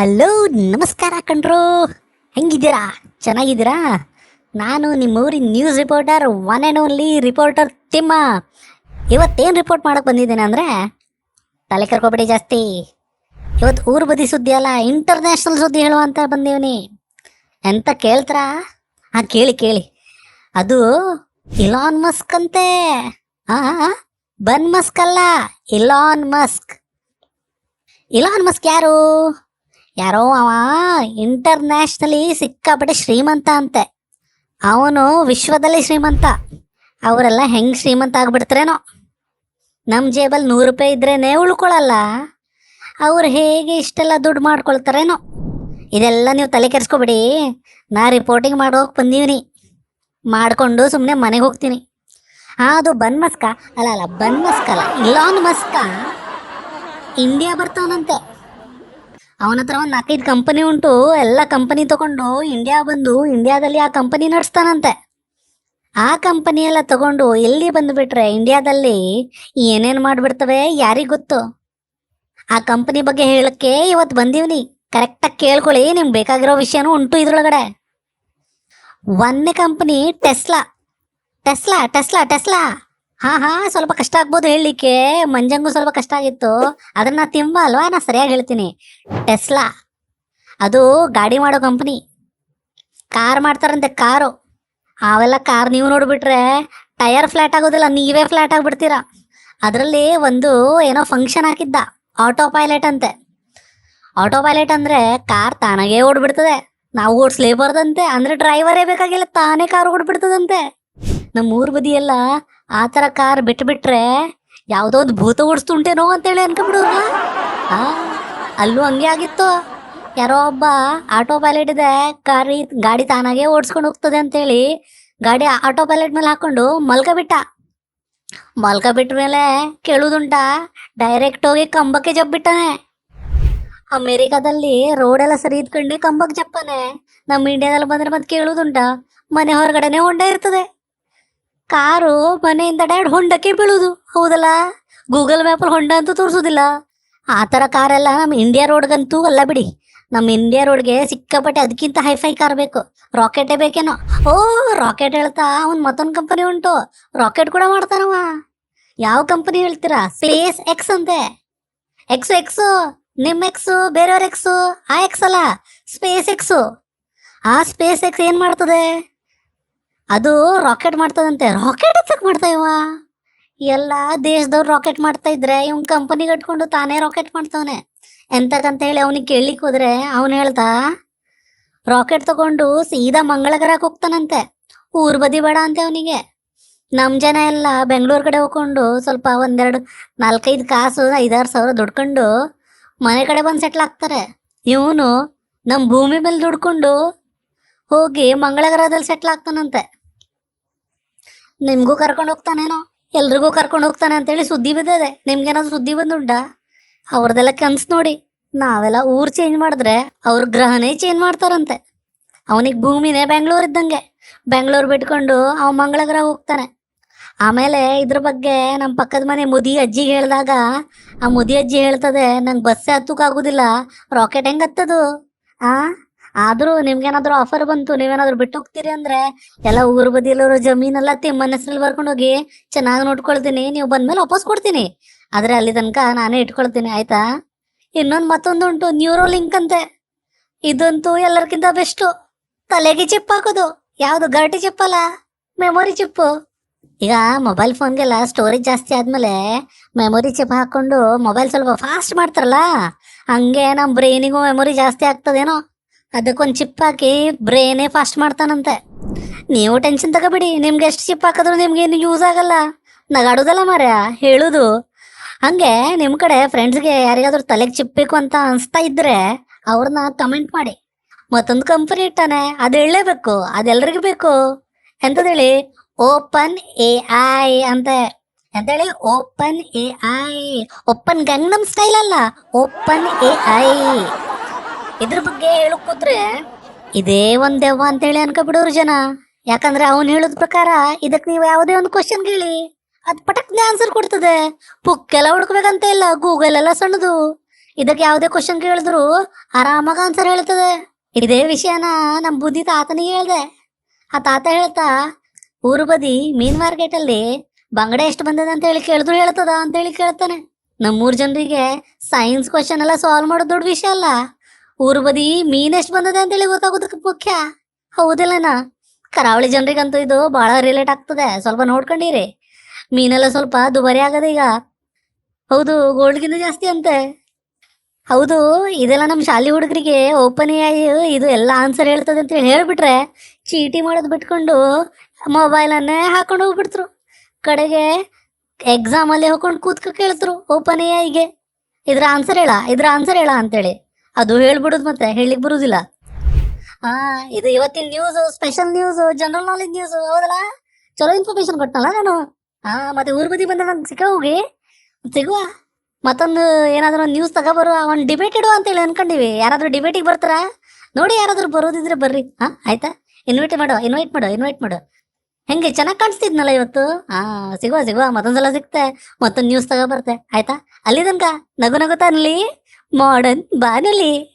Hello, ನಮಸ್ಕಾರ ಕಣ್ರು. ಹೆಂಗಿದ್ದೀರಾ? ಚೆನ್ನಾಗಿದ್ದೀರಾ? ನಾನು ನಿಮ್ಮೂರಿನ news reporter, one and only reporter Timma. ಇವತ್ತೇನು ರಿಪೋರ್ಟ್ ಮಾಡೋಕೆ ಬಂದಿದ್ದೇನೆ ಅಂದರೆ, ತಲೆ ಕರ್ಕೊಬೇಡಿ ಜಾಸ್ತಿ. ಇವತ್ತು ಊರು ಬದಿ ಸುದ್ದಿ ಅಲ್ಲ, ಇಂಟರ್ನ್ಯಾಷನಲ್ ಸುದ್ದಿ ಹೇಳುವಂತ ಬಂದೀವ್ನಿ. ಎಂತ ಕೇಳ್ತಾರಾ? ಹಾಂ, ಕೇಳಿ ಕೇಳಿ. ಅದು ಇಲಾನ್ ಮಸ್ಕ್ ಅಂತೆ. ಹಾಂ, ಬನ್ ಮಸ್ಕ್ ಅಲ್ಲ, ಇಲಾನ್ ಮಸ್ಕ್. ಇಲಾನ್ ಮಸ್ಕ್ ಯಾರು? ಯಾರೋ ಅವ ಇಂಟರ್ನ್ಯಾಷನಲಿ ಸಿಕ್ಕಾಪಟ್ಟೆ ಶ್ರೀಮಂತ ಅಂತೆ. ಅವನು ವಿಶ್ವದಲ್ಲಿ ಶ್ರೀಮಂತ. ಅವರೆಲ್ಲ ಹೆಂಗೆ ಶ್ರೀಮಂತ ಆಗ್ಬಿಡ್ತಾರೇನೋ. ನಮ್ಮ ಜೇಬಲ್ಲಿ 100 ರೂಪಾಯಿ ಇದ್ರೇನೆ ಉಳ್ಕೊಳ್ಳಲ್ಲ. ಅವ್ರು ಹೇಗೆ ಇಷ್ಟೆಲ್ಲ ದುಡ್ಡು ಮಾಡ್ಕೊಳ್ತಾರೇನೋ. ಇದೆಲ್ಲ ನೀವು ತಲೆ ಕೆಡಿಸ್ಕೊಬಿಡಿ. ನಾ ರಿಪೋರ್ಟಿಂಗ್ ಮಾಡೋಕೆ ಬಂದೀನಿ. ಮಾಡಿಕೊಂಡು ಸುಮ್ಮನೆ ಮನೆಗೆ ಹೋಗ್ತೀನಿ. ಹಾಂ, ಅದು ಬನ್ ಮಸ್ಕ ಅಲ್ಲ, ಬನ್ ಮಸ್ಕ್ ಅಲ್ಲ, ಇಲಾನ್ ಮಸ್ಕ. ಇಂಡಿಯಾ ಬರ್ತಾವನಂತೆ. ಅವನ ಹತ್ರ ಒಂದು 4-5 ಕಂಪನಿ ಉಂಟು. ಎಲ್ಲ ಕಂಪನಿ ತಗೊಂಡು ಇಂಡಿಯಾ ಬಂದು ಇಂಡಿಯಾದಲ್ಲಿ ಆ ಕಂಪನಿ ನಡೆಸ್ತಾನಂತೆ. ಆ ಕಂಪನಿ ಎಲ್ಲ ತಗೊಂಡು ಎಲ್ಲಿ ಬಂದುಬಿಟ್ರೆ ಇಂಡಿಯಾದಲ್ಲಿ ಏನೇನು ಮಾಡಿಬಿಡ್ತವೆ ಯಾರಿಗೆ ಗೊತ್ತು. ಆ ಕಂಪನಿ ಬಗ್ಗೆ ಹೇಳಕ್ಕೆ ಇವತ್ತು ಬಂದೀವ್ನಿ. ಕರೆಕ್ಟಾಗಿ ಕೇಳ್ಕೊಳ್ಳಿ, ನಿಮ್ಗೆ ಬೇಕಾಗಿರೋ ವಿಷಯನೂ ಉಂಟು ಇದ್ರೊಳಗಡೆ. ಒಂದನೇ company Tesla. Tesla Tesla Tesla ಹಾಂ, ಸ್ವಲ್ಪ ಕಷ್ಟ ಆಗ್ಬೋದು ಹೇಳಲಿಕ್ಕೆ. ಮಂಜಂಗೂ ಸ್ವಲ್ಪ ಕಷ್ಟ ಆಗಿತ್ತು. ಅದನ್ನ ತಿಂಬ ಅಲ್ವಾ, ನಾ ಸರಿಯಾಗಿ ಹೇಳ್ತೀನಿ. ಟೆಸ್ಲಾ ಅದು ಗಾಡಿ ಮಾಡೋ ಕಂಪ್ನಿ. ಕಾರ್ ಮಾಡ್ತಾರಂತೆ, ಕಾರು. ಅವೆಲ್ಲ ಕಾರ್ ನೀವು ನೋಡಿಬಿಟ್ರೆ ಟಯರ್ ಫ್ಲಾಟ್ ಆಗೋದಿಲ್ಲ, ನೀವೇ ಫ್ಲಾಟ್ ಆಗಿಬಿಡ್ತೀರಾ. ಅದರಲ್ಲಿ ಒಂದು ಏನೋ ಫಂಕ್ಷನ್ ಹಾಕಿದ್ದ, ಆಟೋ ಪೈಲಟ್ ಅಂತೆ. ಆಟೋ ಪೈಲಟ್ ಅಂದರೆ ಕಾರ್ ತಾನಾಗೇ ಓಡ್ಬಿಡ್ತದೆ. ನಾವು ಓಡಿಸ್ಲೇಬಾರ್ದಂತೆ, ಅಂದರೆ ಡ್ರೈವರೇ ಬೇಕಾಗಿಲ್ಲ, ತಾನೇ ಕಾರ್ ಓಡ್ಬಿಡ್ತದಂತೆ. ನಮ್ಮ ಊರು ಬದಿಯೆಲ್ಲ ಆ ಥರ ಕಾರ್ ಬಿಟ್ಬಿಟ್ರೆ ಯಾವುದೋ ಒಂದು ಭೂತ ಓಡಿಸ್ತುಂಟೇನೋ ಅಂತೇಳಿ ಅನ್ಕೊಂಬಿಡೋಣ. ಅಲ್ಲೂ ಹಂಗೆ ಆಗಿತ್ತು. ಯಾರೋ ಒಬ್ಬ ಆಟೋ ಪೈಲಟ್ ಇದೆ, ಗಾಡಿ ತಾನಾಗೆ ಓಡಿಸ್ಕೊಂಡು ಹೋಗ್ತದೆ ಅಂತೇಳಿ ಗಾಡಿ ಆಟೋ ಪೈಲಟ್ ಮೇಲೆ ಹಾಕೊಂಡು ಮಲ್ಕ ಬಿಟ್ಟ ಮೇಲೆ ಕೇಳುವುದುಂಟ, ಡೈರೆಕ್ಟ್ ಹೋಗಿ ಕಂಬಕ್ಕೆ ಜಬ್ಬಿಟ್ಟಾನೆ. ಅಮೇರಿಕಾದಲ್ಲಿ ರೋಡೆಲ್ಲ ಸರಿ ಇದ್ಕೊಂಡೆ ಕಂಬಕ್ಕೆ ಜಪ್ಪಾನೆ. ನಮ್ಮ ಇಂಡಿಯಾದಲ್ಲಿ ಬಂದರೆ ಮತ್ತೆ ಕೇಳುವುದುಂಟ, ಮನೆ ಹೊರಗಡೆನೆ ಹೊಂಡ ಇರ್ತದೆ. ಕಾರು ಮನೆಯಿಂದ ಡೈರೆಕ್ಟ್ ಹೊಂಡಕ್ಕೆ ಬೀಳುವುದು, ಹೌದಲ್ಲ. ಗೂಗಲ್ ಮ್ಯಾಪಲ್ಲಿ ಹೊಂಡ ಅಂತೂ ತೋರಿಸೋದಿಲ್ಲ. ಆ ಥರ ಕಾರೆಲ್ಲ ನಮ್ಮ ಇಂಡಿಯಾ ರೋಡ್ಗಂತೂ ಅಲ್ಲ ಬಿಡಿ. ನಮ್ಮ ಇಂಡಿಯಾ ರೋಡ್ಗೆ ಸಿಕ್ಕಾಪಟ್ಟೆ ಅದಕ್ಕಿಂತ ಹೈಫೈ ಕಾರ್ ಬೇಕು. ರಾಕೆಟೇ ಬೇಕೇನೋ. ಓ, ರಾಕೆಟ್ ಹೇಳ್ತಾ ಅವ್ನು ಮತ್ತೊಂದು ಕಂಪನಿ ಉಂಟು, ರಾಕೆಟ್ ಕೂಡ ಮಾಡ್ತಾನವ. ಯಾವ ಕಂಪನಿ ಹೇಳ್ತೀರಾ? ಸ್ಪೇಸ್ ಎಕ್ಸ್ ಅಂತೆ. ಎಕ್ಸು ನಿಮ್ಮ ಎಕ್ಸು, ಬೇರೆಯವ್ರ ಎಕ್ಸು. ಆ ಎಕ್ಸ್ ಅಲ್ಲ, ಸ್ಪೇಸ್ ಎಕ್ಸು. ಆ ಸ್ಪೇಸ್ ಎಕ್ಸ್ ಏನು ಮಾಡ್ತದೆ? ಅದು ರಾಕೆಟ್ ಮಾಡ್ತದಂತೆ. ರಾಕೆಟ್ ಎತ್ತಕ್ಕೆ ಮಾಡ್ತಾ ಇವ. ಎಲ್ಲ ದೇಶದವ್ರು ರಾಕೆಟ್ ಮಾಡ್ತಾ ಇದ್ರೆ ಇವ್ನ ಕಂಪನಿ ಕಟ್ಕೊಂಡು ತಾನೇ ರಾಕೆಟ್ ಮಾಡ್ತಾವನೆ. ಎಂತಕ್ಕಂತ ಹೇಳಿ ಅವನಿಗೆ ಕೇಳಲಿಕ್ಕೆ ಹೋದ್ರೆ ಅವನು ಹೇಳ್ತಾ, ರಾಕೆಟ್ ತಗೊಂಡು ಸೀದಾ ಮಂಗಳ ಗ್ರಹಕ್ಕೆ ಹೋಗ್ತಾನಂತೆ. ಊರು ಬದಿ ಬೇಡ ಅಂತೆ ಅವನಿಗೆ. ನಮ್ಮ ಜನ ಎಲ್ಲ ಬೆಂಗಳೂರು ಕಡೆ ಹೋಗ್ಕೊಂಡು ಸ್ವಲ್ಪ 4-5 ಕಾಸು 5-6 ಸಾವಿರ ದುಡ್ಕೊಂಡು ಮನೆ ಕಡೆ ಬಂದು ಸೆಟ್ಲ್ ಆಗ್ತಾರೆ. ಇವನು ನಮ್ಮ ಭೂಮಿ ಮೇಲೆ ದುಡ್ಕೊಂಡು ಹೋಗಿ ಮಂಗಳ ಗ್ರಹದಲ್ಲಿ ಸೆಟ್ಲ್ ಆಗ್ತಾನಂತೆ. ನಿಮಗೂ ಕರ್ಕೊಂಡು ಹೋಗ್ತಾನೇನೋ, ಎಲ್ರಿಗೂ ಕರ್ಕೊಂಡು ಹೋಗ್ತಾನೆ ಅಂತೇಳಿ ಸುದ್ದಿ ಬಿದ್ದಿದೆ. ನಿಮ್ಗೇನಾದ್ರು ಸುದ್ದಿ ಬಂದುಂಟಾ? ಅವ್ರದ್ದೆಲ್ಲ ಕನ್ಸು ನೋಡಿ. ನಾವೆಲ್ಲ ಊರು ಚೇಂಜ್ ಮಾಡಿದ್ರೆ ಅವ್ರ ಗ್ರಹನೇ ಚೇಂಜ್ ಮಾಡ್ತಾರಂತೆ. ಅವನಿಗೆ ಭೂಮಿನೇ ಬೆಂಗಳೂರು ಇದ್ದಂಗೆ. ಬೆಂಗಳೂರು ಬಿಟ್ಕೊಂಡು ಅವ ಮಂಗಳ ಗ್ರಹ ಹೋಗ್ತಾನೆ. ಆಮೇಲೆ ಇದ್ರ ಬಗ್ಗೆ ನಮ್ಮ ಪಕ್ಕದ ಮನೆ ಮುದಿ ಅಜ್ಜಿಗೆ ಹೇಳಿದಾಗ ಆ ಮುದಿ ಅಜ್ಜಿ ಹೇಳ್ತದೆ, ನಂಗೆ ಬಸ್ಸೇ ಹತ್ತಕ್ಕಾಗೋದಿಲ್ಲ, ರಾಕೆಟ್ ಹೆಂಗೆ ಹತ್ತದು? ಆದರೂ ನಿಮ್ಗೇನಾದರೂ ಆಫರ್ ಬಂತು, ನೀವೇನಾದರೂ ಬಿಟ್ಟು ಹೋಗ್ತೀರಿ ಅಂದರೆ ಎಲ್ಲ ಊರು ಬದಿಯಲ್ಲವರು ಜಮೀನೆಲ್ಲ ತಿಮ್ಮನ ಹೆಸರಲ್ಲಿ ಬರ್ಕೊಂಡು ಹೋಗಿ ಚೆನ್ನಾಗಿ ನೋಡ್ಕೊಳ್ತೀನಿ. ನೀವು ಬಂದ್ಮೇಲೆ ವಾಪಸ್ ಕೊಡ್ತೀನಿ. ಆದರೆ ಅಲ್ಲಿ ತನಕ ನಾನೇ ಇಟ್ಕೊಳ್ತೀನಿ, ಆಯ್ತಾ? ಮತ್ತೊಂದು ಉಂಟು, ನ್ಯೂರೋ ಲಿಂಕ್ ಅಂತೆ. ಇದಂತೂ ಎಲ್ಲರಿಗಿಂತ ಬೆಸ್ಟು. ತಲೆಗೆ ಚಿಪ್ ಹಾಕೋದು. ಯಾವುದು? ಗರ್ಟಿ ಚಿಪ್ ಅಲ್ಲ, ಮೆಮೊರಿ ಚಿಪ್ಪು. ಈಗ ಮೊಬೈಲ್ ಫೋನ್ಗೆಲ್ಲ ಸ್ಟೋರೇಜ್ ಜಾಸ್ತಿ ಆದಮೇಲೆ ಮೆಮೊರಿ ಚಿಪ್ ಹಾಕ್ಕೊಂಡು ಮೊಬೈಲ್ ಸ್ವಲ್ಪ ಫಾಸ್ಟ್ ಮಾಡ್ತಾರಲ್ಲ, ಹಂಗೆ ನಮ್ಮ ಬ್ರೈನಿಗೂ ಮೆಮೊರಿ ಜಾಸ್ತಿ ಆಗ್ತದೇನೋ. ಅದಕ್ಕೊಂದು ಚಿಪ್ ಹಾಕಿ ಬ್ರೈನೇ ಫಾಸ್ಟ್ ಮಾಡ್ತಾನಂತೆ. ನೀವು ಟೆನ್ಷನ್ ತಗೋಬಿಡಿ, ನಿಮ್ಗೆ ಎಷ್ಟು ಚಿಪ್ ಹಾಕಿದ್ರು ನಿಮ್ಗೇನು ಯೂಸ್ ಆಗಲ್ಲ. ನಗಾಡೋದಲ್ಲ ಮಾರ್ಯ, ಹೇಳೋದು. ಹಂಗೆ ನಿಮ್ಮ ಕಡೆ ಫ್ರೆಂಡ್ಸ್ಗೆ ಯಾರಿಗಾದ್ರೂ ತಲೆಗೆ ಚಿಪ್ ಬೇಕು ಅಂತ ಅನಿಸ್ತಾ ಇದ್ರೆ ಅವ್ರನ್ನ ಕಮೆಂಟ್ ಮಾಡಿ. ಮತ್ತೊಂದು ಕಂಪನಿ ಇಟ್ಟಾನೆ, ಅದು ಹೇಳಲೇಬೇಕು, ಅದೆಲ್ಲರಿಗೂ ಬೇಕು. ಎಂತದೇಳಿ? ಓಪನ್ ಎ ಐ ಅಂತೆ. ಎಂತೇಳಿ? Open A I. Open Gangnam style ಅಲ್ಲ, ಓಪನ್ ಎ ಐ. ಇದ್ರ ಬಗ್ಗೆ ಹೇಳಕ್ ಕೂತ್ರೆ ಇದೇ ಒಂದ್ ದೆವ್ವ ಅಂತೇಳಿ ಅನ್ಕೊಬಿಡೋರು ಜನ. ಯಾಕಂದ್ರೆ ಅವ್ನು ಹೇಳೋದ್ ಪ್ರಕಾರ ಇದಕ್ಕೆ ನೀವು ಯಾವುದೇ ಒಂದು ಕ್ವಶನ್ ಕೇಳಿ ಅದು ಪಟಕ್ನೆ ಆನ್ಸರ್ ಕೊಡ್ತದೆ. ಬುಕ್ ಎಲ್ಲ ಹುಡ್ಕೋಬೇಕಂತ ಇಲ್ಲ, ಗೂಗಲ್ ಎಲ್ಲ ಸಣ್ಣದು. ಇದಕ್ಕೆ ಯಾವುದೇ ಕ್ವಶನ್ ಕೇಳಿದ್ರು ಆರಾಮಾಗ ಆನ್ಸರ್ ಹೇಳ್ತದೆ. ಇದೇ ವಿಷಯನ ನಮ್ಮ ಬುದ್ಧಿ ತಾತನಿಗೆ ಹೇಳ್ದೆ. ಆ ತಾತ ಹೇಳ್ತಾ, ಊರು ಬದಿ ಮೀನ್ ಮಾರ್ಕೆಟ್ ಅಲ್ಲಿ ಬಂಗಡೆ ಎಷ್ಟು ಬಂದಿದೆ ಅಂತ ಹೇಳಿ ಕೇಳಿದ್ರು ಹೇಳ್ತದ ಅಂತ ಹೇಳಿ ಕೇಳ್ತಾನೆ. ನಮ್ಮೂರ್ ಜನರಿಗೆ ಸೈನ್ಸ್ ಕ್ವಶನ್ ಎಲ್ಲ ಸಾಲ್ವ್ ಮಾಡೋದು ದೊಡ್ಡ ವಿಷಯ ಅಲ್ಲ, ಊರು ಬದಿ ಮೀನ್ ಎಷ್ಟು ಬಂದಿದೆ ಅಂತ ಹೇಳಿ ಗೊತ್ತಾಗೋದಕ್ಕೆ ಮುಖ್ಯ. ಹೌದಿಲ್ಲನಾ? ಕರಾವಳಿ ಜನರಿಗಂತೂ ಇದು ಬಹಳ ರಿಲೇಟ್ ಆಗ್ತದೆ, ಸ್ವಲ್ಪ ನೋಡ್ಕೊಂಡಿರಿ. ಮೀನೆಲ್ಲ ಸ್ವಲ್ಪ ದುಬಾರಿ ಆಗದೆ ಈಗ. ಹೌದು, ಗೋಲ್ಡ್ಗಿಂತ ಜಾಸ್ತಿ ಅಂತೆ. ಹೌದು, ಇದೆಲ್ಲ ನಮ್ಮ ಶಾಲೆ ಹುಡುಗರಿಗೆ ಓಪನ್ ಎ ಇದು ಎಲ್ಲ ಆನ್ಸರ್ ಹೇಳ್ತದೆ ಅಂತ ಹೇಳಿ ಹೇಳ್ಬಿಟ್ರೆ ಚೀಟಿ ಮಾಡೋದು ಬಿಟ್ಕೊಂಡು ಮೊಬೈಲನ್ನೇ ಹಾಕೊಂಡು ಹೋಗ್ಬಿಡ್ತರು. ಕಡೆಗೆ ಎಕ್ಸಾಮಲ್ಲಿ ಹೋಗ್ಕೊಂಡು ಕೂತ್ಕೊ ಕೇಳ್ತರು ಓಪನ್ ಎ ಐಗೆ, ಇದ್ರ ಆನ್ಸರ್ ಹೇಳ ಅಂತೇಳಿ. ಅದು ಹೇಳ್ಬಿಡುದು, ಮತ್ತೆ ಹೇಳಿಕ್ ಬರುದಿಲ್ಲ. ಹಾ, ಇದು ಇವತ್ತಿನ news, special news, general knowledge news. ಹೌದಲ್ಲ, ಚಲೋ ಇನ್ಫಾರ್ಮೇಶನ್ ಕೊಟ್ಟನಲ್ಲ ನಾನು. ಹಾ, ಮತ್ತೆ ಊರ್ ಬದಿ ಬಂದ ನಂಗೆ ಸಿಗುವ ಮತ್ತೊಂದು ಏನಾದ್ರು ಒಂದು ನ್ಯೂಸ್ ತಗೋಬರುವ, ಒಂದು ಡಿಬೇಟ್ ಇಡುವ ಅಂತೇಳಿ ಅನ್ಕೊಂಡಿವಿ. ಯಾರಾದ್ರೂ ಡಿಬೇಟಿಗೆ ಬರ್ತಾರ ನೋಡಿ, ಯಾರಾದ್ರೂ ಬರೋದಿದ್ರೆ ಬರ್ರಿ. ಹಾ, ಆಯ್ತಾ? ಇನ್ವೈಟ್ ಮಾಡು. ಹೆಂಗೆ ಚೆನ್ನಾಗಿ ಕಾಣಿಸ್ತಿದ್ನಲ್ಲ ಇವತ್ತು. ಹಾ, ಸಿಗುವ ಮತ್ತೊಂದ್ಸಲ ಸಿಕ್ತೆ, ಮತ್ತೊಂದು ನ್ಯೂಸ್ ತಗೋ ಬರ್ತೆ. ಆಯ್ತಾ? ಅಲ್ಲಿ ತನಕ ನಗು ನಗುತ್ತಾನಲ್ಲಿ ಮಾಡರ್ನ್ ಬಾನುಲಿ.